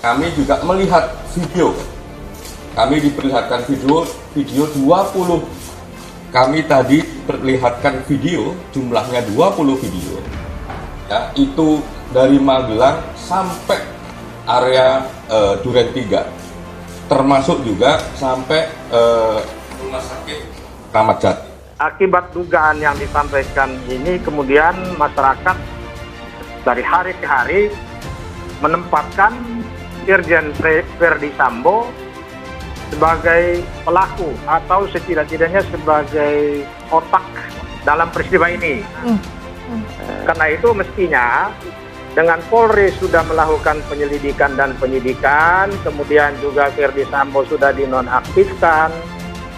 kami juga melihat video. Kami diperlihatkan video 20. Kami tadi perlihatkan video, jumlahnya 20 video. Ya, itu dari Magelang sampai area Duren 3. Termasuk juga sampai rumah sakit Kramat Jati. Akibat dugaan yang disampaikan ini, kemudian masyarakat dari hari ke hari menempatkan Irjen Verdi Sambo sebagai pelaku atau setidak-tidaknya sebagai otak dalam peristiwa ini. Karena itu mestinya dengan Polri sudah melakukan penyelidikan dan penyidikan, kemudian juga Verdi Sambo sudah dinonaktifkan,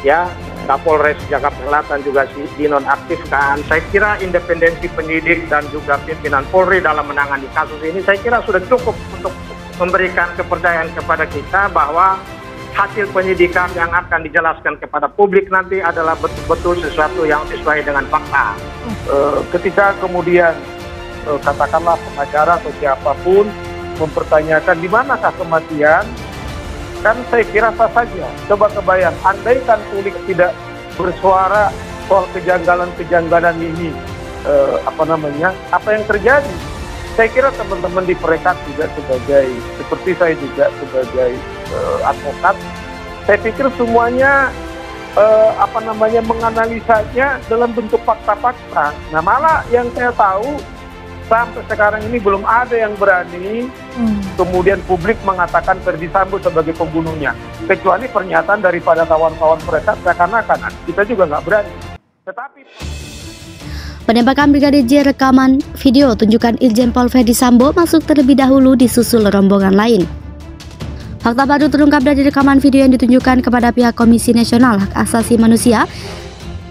ya, Kapolres Jakarta Selatan juga dinonaktifkan. Saya kira independensi penyidik dan juga pimpinan Polri dalam menangani kasus ini, saya kira sudah cukup untuk memberikan kepercayaan kepada kita bahwa hasil penyidikan yang akan dijelaskan kepada publik nanti adalah betul-betul sesuatu yang sesuai dengan fakta. Ketika kemudian katakanlah pengacara atau siapapun mempertanyakan di manakah kematian, kan saya kira sah saja. Coba kebayang, andaikan publik tidak bersuara soal kejanggalan-kejanggalan ini, apa yang terjadi? Saya kira teman-teman di Perekat juga seperti saya juga sebagai advokat, saya pikir semuanya menganalisanya dalam bentuk fakta-fakta. Nah, malah yang saya tahu sampai sekarang ini belum ada yang berani kemudian publik mengatakan Verdi Sambo sebagai pembunuhnya, kecuali pernyataan daripada kawan-kawan Perekat seakan-akan kita juga nggak berani. Tetapi penembakan Brigadir J, rekaman video tunjukkan Irjen Pol Verdi Sambo masuk terlebih dahulu disusul rombongan lain. Fakta baru terungkap dari rekaman video yang ditunjukkan kepada pihak Komisi Nasional Hak Asasi Manusia.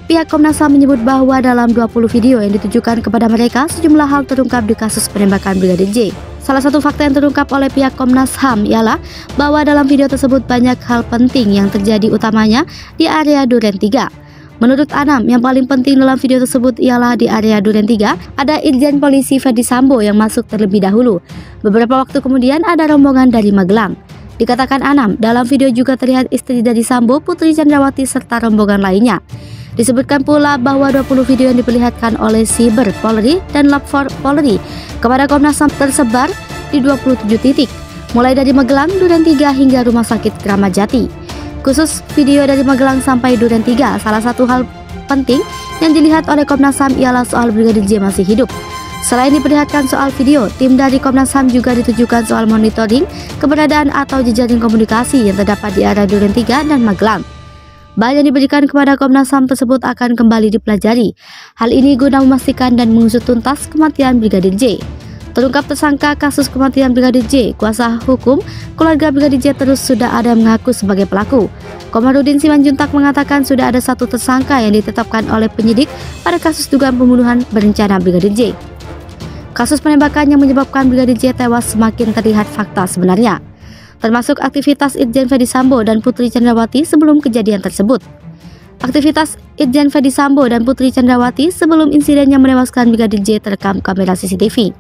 Pihak Komnas HAM menyebut bahwa dalam 20 video yang ditujukan kepada mereka, sejumlah hal terungkap di kasus penembakan Brigadir J. Salah satu fakta yang terungkap oleh pihak Komnas HAM ialah bahwa dalam video tersebut banyak hal penting yang terjadi, utamanya di area Duren 3. Menurut Anam, yang paling penting dalam video tersebut ialah di area Duren 3 ada Irjen Polisi Verdi Sambo yang masuk terlebih dahulu. Beberapa waktu kemudian ada rombongan dari Magelang. Dikatakan Anam, dalam video juga terlihat istri dari Sambo, Putri Chandrawati, serta rombongan lainnya. Disebutkan pula bahwa 20 video yang diperlihatkan oleh Siber Polri dan Lab 4 Polri kepada Komnas HAM tersebar di 27 titik, mulai dari Magelang, Duren 3 hingga Rumah Sakit Kramat Jati. Khusus video dari Magelang sampai Duren 3, salah satu hal penting yang dilihat oleh Komnas HAM ialah soal Brigadir J masih hidup. Selain diperlihatkan soal video, tim dari Komnas HAM juga ditujukan soal monitoring keberadaan atau jejaring komunikasi yang terdapat di area Duren 3 dan Magelang. Bahan yang diberikan kepada Komnas HAM tersebut akan kembali dipelajari. Hal ini guna memastikan dan mengusut tuntas kematian Brigadir J. Terungkap tersangka kasus kematian Brigadir J, kuasa hukum keluarga Brigadir J terus sudah ada yang mengaku sebagai pelaku. Komarudin Simanjuntak mengatakan sudah ada satu tersangka yang ditetapkan oleh penyidik pada kasus dugaan pembunuhan berencana Brigadir J. Kasus penembakan yang menyebabkan Brigadir J tewas semakin terlihat fakta sebenarnya, termasuk aktivitas Irjen Verdi Sambo dan Putri Chandrawati sebelum kejadian tersebut. Aktivitas Irjen Verdi Sambo dan Putri Chandrawati sebelum insiden yang menewaskan Brigadir J terekam kamera CCTV.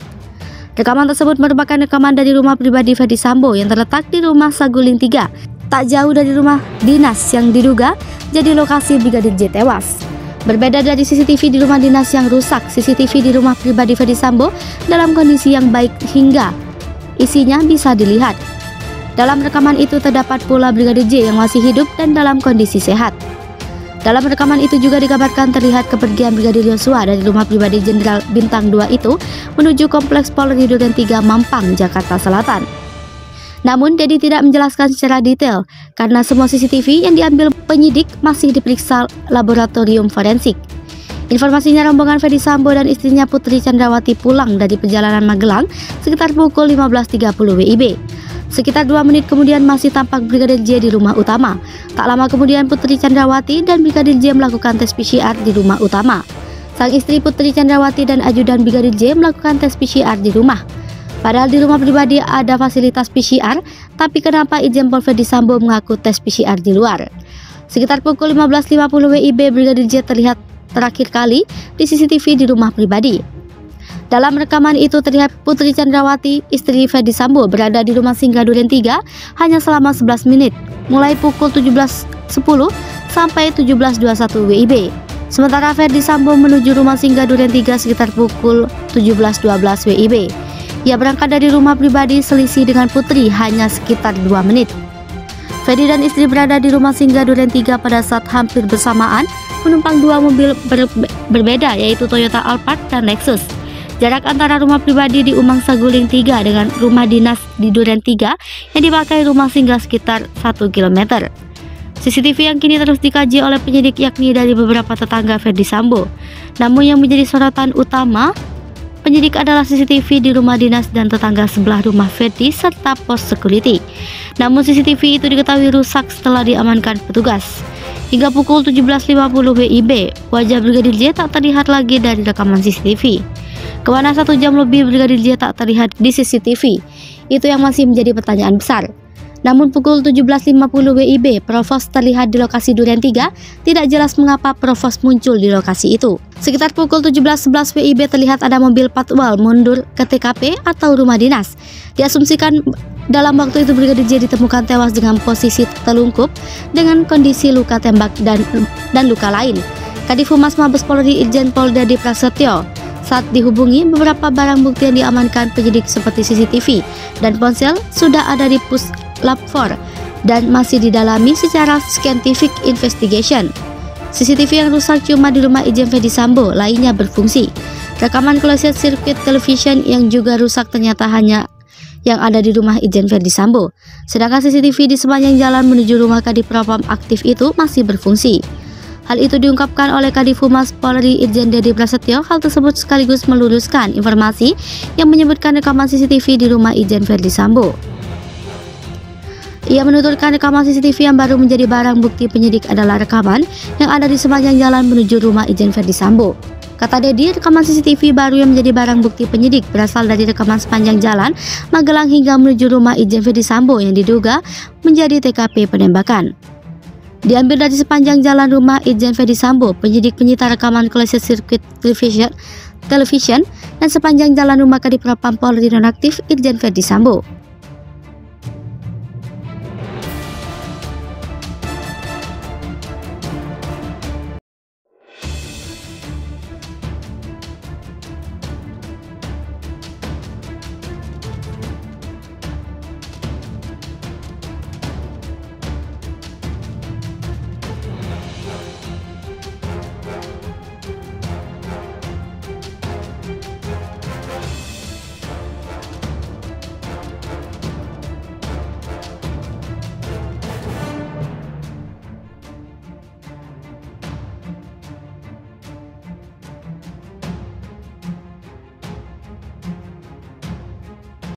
Rekaman tersebut merupakan rekaman dari rumah pribadi Verdi Sambo yang terletak di Rumah Saguling 3, tak jauh dari rumah dinas yang diduga jadi lokasi Brigadir J tewas. Berbeda dari CCTV di rumah dinas yang rusak, CCTV di rumah pribadi Verdi Sambo dalam kondisi yang baik hingga isinya bisa dilihat. Dalam rekaman itu terdapat pula Brigadir J yang masih hidup dan dalam kondisi sehat. Dalam rekaman itu juga digambarkan terlihat kepergian Brigadir Yosua dari rumah pribadi Jenderal Bintang 2 itu menuju Kompleks Polri Duren 3 Mampang, Jakarta Selatan. Namun, Dedi tidak menjelaskan secara detail karena semua CCTV yang diambil penyidik masih diperiksa laboratorium forensik. Informasinya rombongan Verdi Sambo dan istrinya Putri Chandrawati pulang dari perjalanan Magelang sekitar pukul 15.30 WIB. Sekitar 2 menit kemudian masih tampak Brigadir J di rumah utama. Tak lama kemudian Putri Chandrawati dan Brigadir J melakukan tes PCR di rumah utama. Sang istri Putri Chandrawati dan ajudan Brigadir J melakukan tes PCR di rumah. Padahal di rumah pribadi ada fasilitas PCR, tapi kenapa Irjen Pol Verdi Sambo mengaku tes PCR di luar? Sekitar pukul 15.50 WIB Brigadir J terlihat terakhir kali di CCTV di rumah pribadi. Dalam rekaman itu terlihat Putri Chandrawati, istri Ferdi Sambo, berada di rumah singgah Duren 3 hanya selama 11 menit, mulai pukul 17.10 sampai 17.21 WIB. Sementara Ferdi Sambo menuju rumah singgah Duren 3 sekitar pukul 17.12 WIB. Ia berangkat dari rumah pribadi, selisih dengan Putri hanya sekitar 2 menit. Ferdi dan istri berada di rumah singgah Duren 3 pada saat hampir bersamaan menumpang dua mobil berbeda, yaitu Toyota Alphard dan Lexus. Jarak antara rumah pribadi di Umang Saguling 3 dengan rumah dinas di Duren 3 yang dipakai rumah singgah sekitar 1 km. CCTV yang kini terus dikaji oleh penyidik yakni dari beberapa tetangga Ferdi Sambo. Namun yang menjadi sorotan utama penyidik adalah CCTV di rumah dinas dan tetangga sebelah rumah Ferdi serta pos security. Namun CCTV itu diketahui rusak setelah diamankan petugas. Hingga pukul 17.50 WIB, wajah Brigadir J tak terlihat lagi dari rekaman CCTV. Kemana 1 jam lebih Brigadir J tak terlihat di CCTV? Itu yang masih menjadi pertanyaan besar. Namun pukul 17.50 WIB, Provos terlihat di lokasi Duren 3. Tidak jelas mengapa Provos muncul di lokasi itu. Sekitar pukul 17.11 WIB terlihat ada mobil patwal mundur ke TKP atau rumah dinas. Diasumsikan dalam waktu itu Brigadir J ditemukan tewas dengan posisi terlungkup dengan kondisi luka tembak dan luka lain. Kadif Humas Mabes Polri Irjen Pol Dedi Prasetyo saat dihubungi, beberapa barang bukti yang diamankan penyidik seperti CCTV dan ponsel sudah ada di Puslap 4 dan masih didalami secara scientific investigation. CCTV yang rusak cuma di rumah Irjen Ferdi Sambo, lainnya berfungsi. Rekaman closed circuit television yang juga rusak ternyata hanya yang ada di rumah Irjen Ferdi Sambo. Sedangkan CCTV di sepanjang jalan menuju rumah Kadif Propam aktif itu masih berfungsi. Hal itu diungkapkan oleh Kadif Humas Polri Irjen Dedi Prasetyo. Hal tersebut sekaligus meluruskan informasi yang menyebutkan rekaman CCTV di rumah Irjen Ferdi Sambo. Ia menuturkan rekaman CCTV yang baru menjadi barang bukti penyidik adalah rekaman yang ada di sepanjang jalan menuju rumah Irjen Ferdi Sambo. Kata Dedi, rekaman CCTV baru yang menjadi barang bukti penyidik berasal dari rekaman sepanjang jalan Magelang hingga menuju rumah Irjen Ferdi Sambo yang diduga menjadi TKP penembakan. Diambil dari sepanjang jalan rumah Irjen Ferdi Sambo, penyidik menyita rekaman closed circuit television dan sepanjang jalan rumah Kadif Propam Polri nonaktif Irjen Ferdi Sambo.